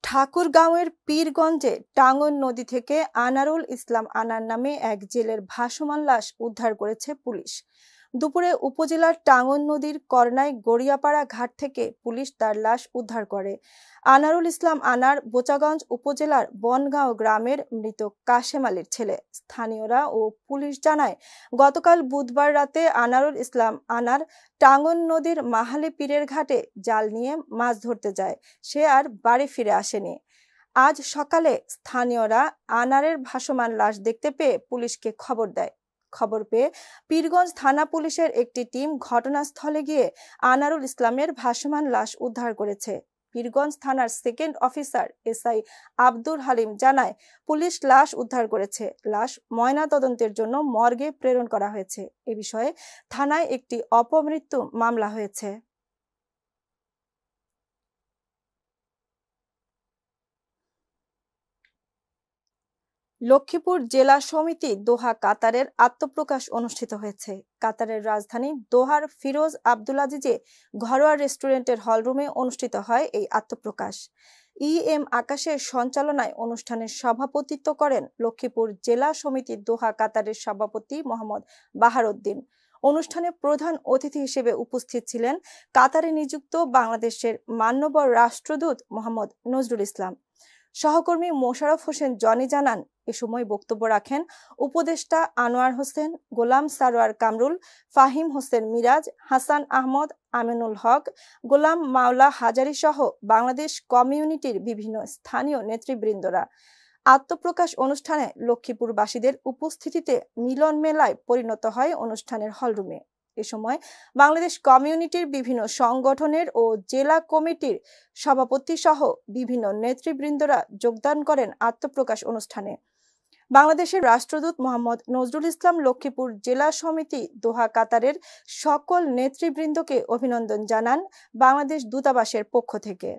ঠাকুরগাঁওয়ের পীরগঞ্জে টাঙ্গন নদী থেকে আনারুল ইসলাম আনার নামে এক জেলের ভাসমান লাশ উদ্ধার করেছে পুলিশ। দুপুরে উপজেলার টাঙ্গন নদীর করনাই গড়িয়াপাড়া ঘাট থেকে পুলিশ তার লাশ উদ্ধার করে। আনারুল ইসলাম আনার বোচাগঞ্জ উপজেলার বনগাঁও গ্রামের মৃত কাশেম আলীর ছেলে। স্থানীয়রা ও পুলিশ জানায়, গতকাল বুধবার রাতে আনারুল ইসলাম আনার টাঙ্গন নদীর মাহালি পীরের ঘাটে জাল নিয়ে মাছ ধরতে যায়। সে আর বাড়ি ফিরে আসেনি। আজ সকালে স্থানীয়রা আনারের ভাসমান লাশ দেখতে পেয়ে পুলিশকে খবর দেয়। খবর পেয়ে পীরগঞ্জ থানা পুলিশের একটি টিম ঘটনাস্থলে গিয়ে আনারুল ইসলামের ভাসমান লাশ উদ্ধার করেছে। পীরগঞ্জ থানার second officer SI Abdul Halim জানায়, পুলিশ লাশ উদ্ধার করেছে। লাশ ময়নাতদন্তের জন্য মর্গে প্রেরণ করা হয়েছে। এ বিষয়ে থানায় একটি অপমৃত্যু মামলা হয়েছে। লক্ষ্মীপুর জেলা সমিতি দোহা কাতারের আত্মপ্রকাশ অনুষ্ঠিত হয়েছে। কাতারের রাজধানী দোহার ফিরোজ আব্দুল আজিজে ঘরোয়া রেস্টুরেন্টের হলরুমে অনুষ্ঠিত হয় এই আত্মপ্রকাশ। এম আকাশের সঞ্চালনায় অনুষ্ঠানের সভাপতিত্ব করেন লক্ষ্মীপুর জেলা সমিতি দোহা কাতারের সভাপতি মোহাম্মদ বাহারউদ্দিন। অনুষ্ঠানে প্রধান অতিথি হিসেবে উপস্থিত ছিলেন কাতারে নিযুক্ত বাংলাদেশের মান্যবর রাষ্ট্রদূত মোহাম্মদ নজরুল ইসলাম। সহকর্মী মোশাররফ হোসেন জনি জানান, এ সময় বক্তব্য রাখেন উপদেষ্টা আনোয়ার হোসেন, গোলাম সারোয়ার কামরুল, ফাহিম হোসেন মিরাজ, হাসান আহমদ, আমিনুল হক, গোলাম মাওলা হাজারি সহ বাংলাদেশ কমিউনিটির বিভিন্ন স্থানীয় নেতৃবৃন্দরা। আত্মপ্রকাশ অনুষ্ঠানে লক্ষ্মীপুরবাসীদের উপস্থিতিতে মিলন মেলায় পরিণত হয় অনুষ্ঠানের হলরুমে। এ সময় বাংলাদেশ কমিউনিটির বিভিন্ন সংগঠনের ও জেলা কমিটির সভাপতি সহ বিভিন্ন নেতৃবৃন্দরা যোগদান করেন আত্মপ্রকাশ অনুষ্ঠানে। বাংলাদেশের রাষ্ট্রদূত মোহাম্মদ নজরুল ইসলাম লক্ষ্মীপুর জেলা সমিতি দোহা কাতারের সকল নেতৃবৃন্দকে অভিনন্দন জানান বাংলাদেশ দূতাবাসের পক্ষ থেকে।